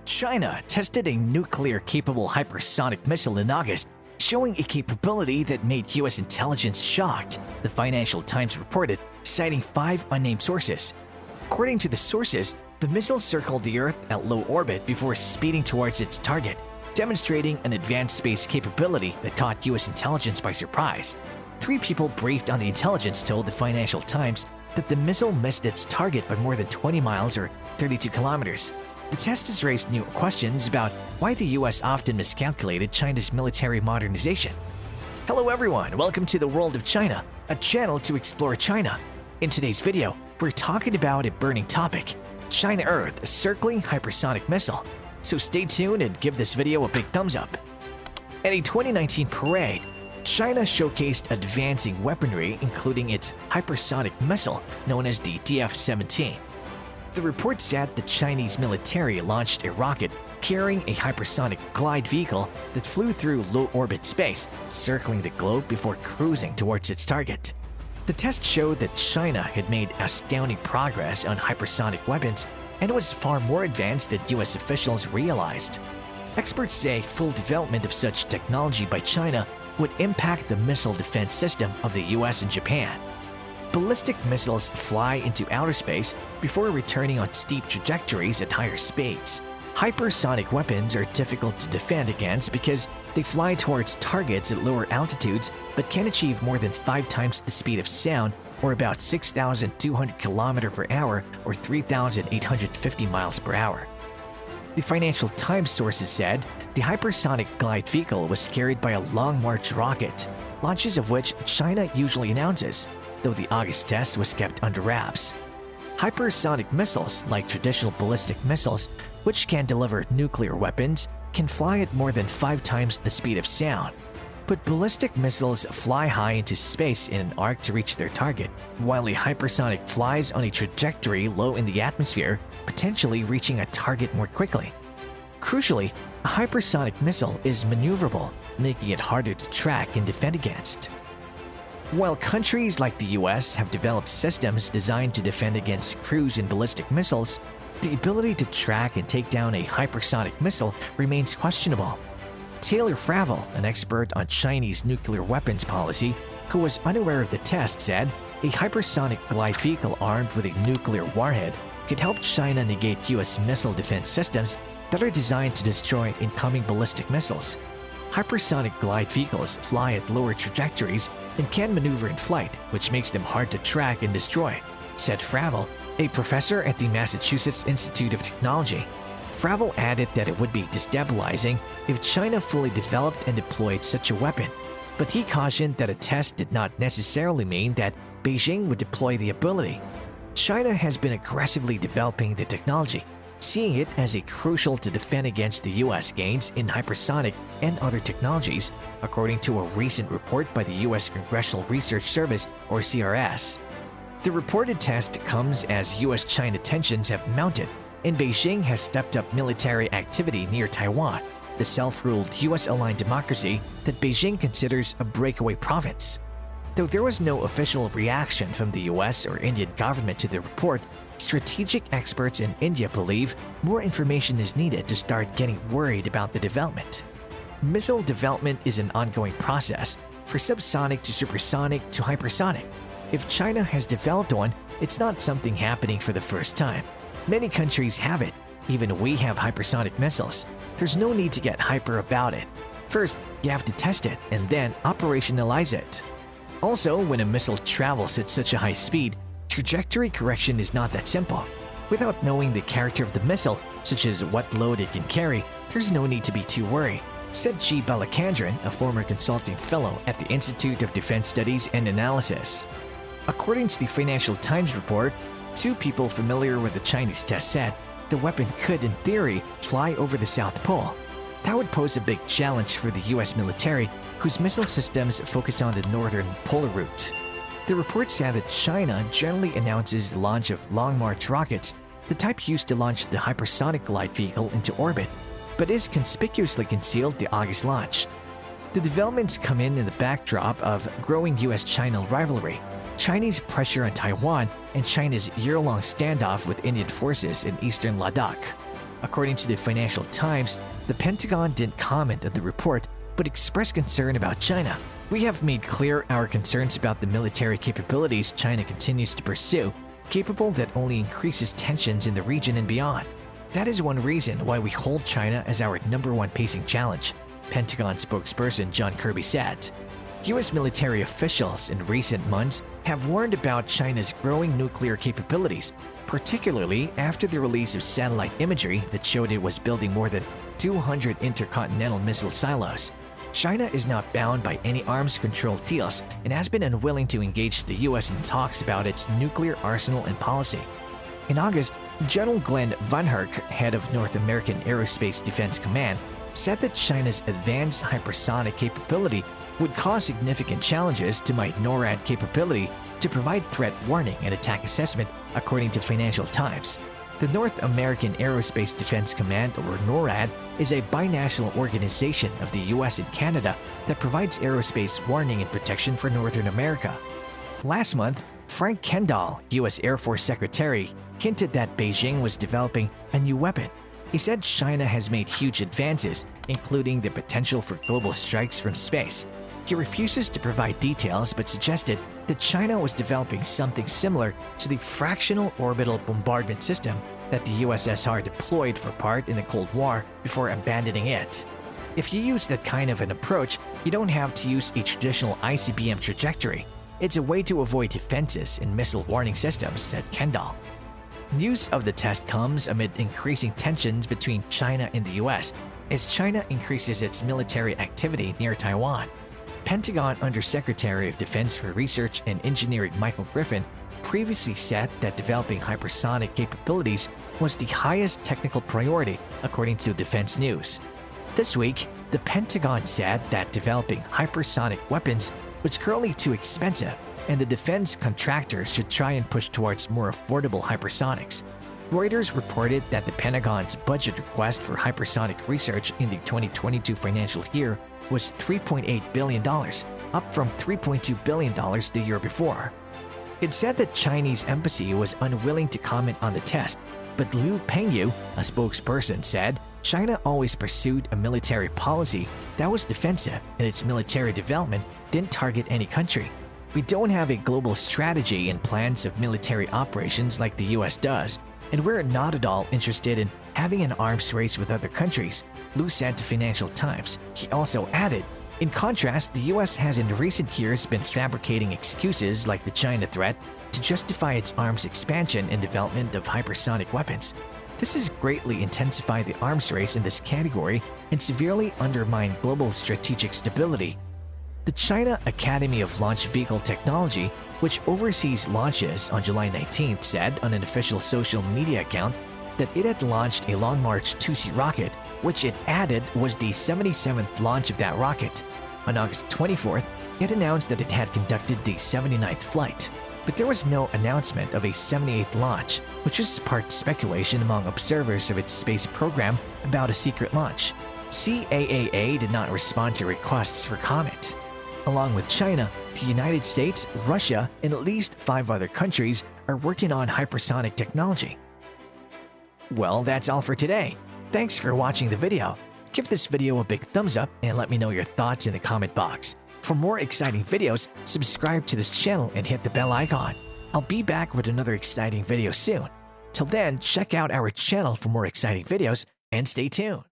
China tested a nuclear-capable hypersonic missile in August, showing a capability that made U.S. intelligence shocked, the Financial Times reported, citing 5 unnamed sources. According to the sources, the missile circled the Earth at low orbit before speeding towards its target, demonstrating an advanced space capability that caught U.S. intelligence by surprise. 3 people briefed on the intelligence told the Financial Times that the missile missed its target by more than 20 miles or 32 kilometers. The test has raised new questions about why the US often miscalculated China's military modernization. Hello everyone, welcome to the World of China, a channel to explore China. In today's video, we're talking about a burning topic, China-Earth circling hypersonic missile. So stay tuned and give this video a big thumbs up. At a 2019 parade, China showcased advancing weaponry including its hypersonic missile known as the DF-17. The report said the Chinese military launched a rocket carrying a hypersonic glide vehicle that flew through low-orbit space, circling the globe before cruising towards its target. The test showed that China had made astounding progress on hypersonic weapons and was far more advanced than US officials realized. Experts say full development of such technology by China would impact the missile defense system of the US and Japan. Ballistic missiles fly into outer space before returning on steep trajectories at higher speeds. Hypersonic weapons are difficult to defend against because they fly towards targets at lower altitudes but can achieve more than 5 times the speed of sound, or about 6,200 km per hour or 3,850 miles per hour. The Financial Times sources said the hypersonic glide vehicle was carried by a Long March rocket, launches of which China usually announces, though the August test was kept under wraps. Hypersonic missiles, like traditional ballistic missiles, which can deliver nuclear weapons, can fly at more than 5 times the speed of sound. But ballistic missiles fly high into space in an arc to reach their target, while a hypersonic flies on a trajectory low in the atmosphere, potentially reaching a target more quickly. Crucially, a hypersonic missile is maneuverable, making it harder to track and defend against. While countries like the US have developed systems designed to defend against cruise and ballistic missiles, the ability to track and take down a hypersonic missile remains questionable. Taylor Fravel, an expert on Chinese nuclear weapons policy, who was unaware of the test, said a hypersonic glide vehicle armed with a nuclear warhead could help China negate US missile defense systems that are designed to destroy incoming ballistic missiles. Hypersonic glide vehicles fly at lower trajectories and can maneuver in flight, which makes them hard to track and destroy, said Fravel, a professor at the Massachusetts Institute of Technology. Fravel added that it would be destabilizing if China fully developed and deployed such a weapon, but he cautioned that a test did not necessarily mean that Beijing would deploy the ability. China has been aggressively developing the technology, seeing it as a crucial to defend against the US gains in hypersonic and other technologies, according to a recent report by the US Congressional Research Service, or CRS. The reported test comes as US-China tensions have mounted, and Beijing has stepped up military activity near Taiwan, the self-ruled US-aligned democracy that Beijing considers a breakaway province. Though there was no official reaction from the US or Indian government to the report, strategic experts in India believe more information is needed to start getting worried about the development. Missile development is an ongoing process, for subsonic to supersonic to hypersonic. If China has developed one, it's not something happening for the first time. Many countries have it. Even we have hypersonic missiles. There's no need to get hyper about it. First, you have to test it and then operationalize it. Also, when a missile travels at such a high speed, trajectory correction is not that simple. Without knowing the character of the missile, such as what load it can carry, there's no need to be too worried, said G. Balachandran, a former consulting fellow at the Institute of Defense Studies and Analysis. According to the Financial Times report, 2 people familiar with the Chinese test said the weapon could, in theory, fly over the South Pole. That would pose a big challenge for the US military, whose missile systems focus on the northern polar route. The report said that China generally announces the launch of Long March rockets, the type used to launch the hypersonic glide vehicle into orbit, but is conspicuously concealed the August launch. The developments come in the backdrop of growing US-China rivalry, Chinese pressure on Taiwan, and China's year-long standoff with Indian forces in eastern Ladakh. According to the Financial Times, the Pentagon didn't comment on the report but expressed concern about China. "We have made clear our concerns about the military capabilities China continues to pursue, capable that only increases tensions in the region and beyond. That is one reason why we hold China as our #1 pacing challenge," Pentagon spokesperson John Kirby said. U.S. military officials in recent months have warned about China's growing nuclear capabilities, particularly after the release of satellite imagery that showed it was building more than 200 intercontinental missile silos. China is not bound by any arms control deals and has been unwilling to engage the U.S. in talks about its nuclear arsenal and policy. In August, General Glenn Van Herk, head of North American Aerospace Defense Command, said that China's advanced hypersonic capability would cause significant challenges to my NORAD capability to provide threat warning and attack assessment, according to Financial Times. The North American Aerospace Defense Command, or NORAD, is a binational organization of the US and Canada that provides aerospace warning and protection for Northern America. Last month, Frank Kendall, US Air Force Secretary, hinted that Beijing was developing a new weapon. He said China has made huge advances, including the potential for global strikes from space. He refuses to provide details but suggested that China was developing something similar to the fractional orbital bombardment system that the USSR deployed for part in the Cold War before abandoning it. If you use that kind of an approach, you don't have to use a traditional ICBM trajectory. It's a way to avoid defenses in missile warning systems, said Kendall. News of the test comes amid increasing tensions between China and the US as China increases its military activity near Taiwan. Pentagon Undersecretary of Defense for Research and Engineering Michael Griffin previously said that developing hypersonic capabilities was the highest technical priority, according to Defense News. This week, the Pentagon said that developing hypersonic weapons was currently too expensive, and the defense contractors should try and push towards more affordable hypersonics. Reuters reported that the Pentagon's budget request for hypersonic research in the 2022 financial year was $3.8 billion, up from $3.2 billion the year before. It said the Chinese embassy was unwilling to comment on the test, but Liu Pengyu, a spokesperson, said China always pursued a military policy that was defensive and its military development didn't target any country. "We don't have a global strategy and plans of military operations like the US does, and we're not at all interested in having an arms race with other countries," Liu said to Financial Times. He also added, "In contrast, the US has in recent years been fabricating excuses like the China threat to justify its arms expansion and development of hypersonic weapons. This has greatly intensified the arms race in this category and severely undermined global strategic stability." The China Academy of Launch Vehicle Technology, which oversees launches, on July 19th said on an official social media account that it had launched a Long March 2C rocket, which it added was the 77th launch of that rocket. On August 24th, it announced that it had conducted the 79th flight, but there was no announcement of a 78th launch, which has sparked speculation among observers of its space program about a secret launch. CAAA did not respond to requests for comment. Along with China, the United States, Russia, and at least 5 other countries are working on hypersonic technology. Well, that's all for today. Thanks for watching the video. Give this video a big thumbs up and let me know your thoughts in the comment box. For more exciting videos, subscribe to this channel and hit the bell icon. I'll be back with another exciting video soon. Till then, check out our channel for more exciting videos and stay tuned.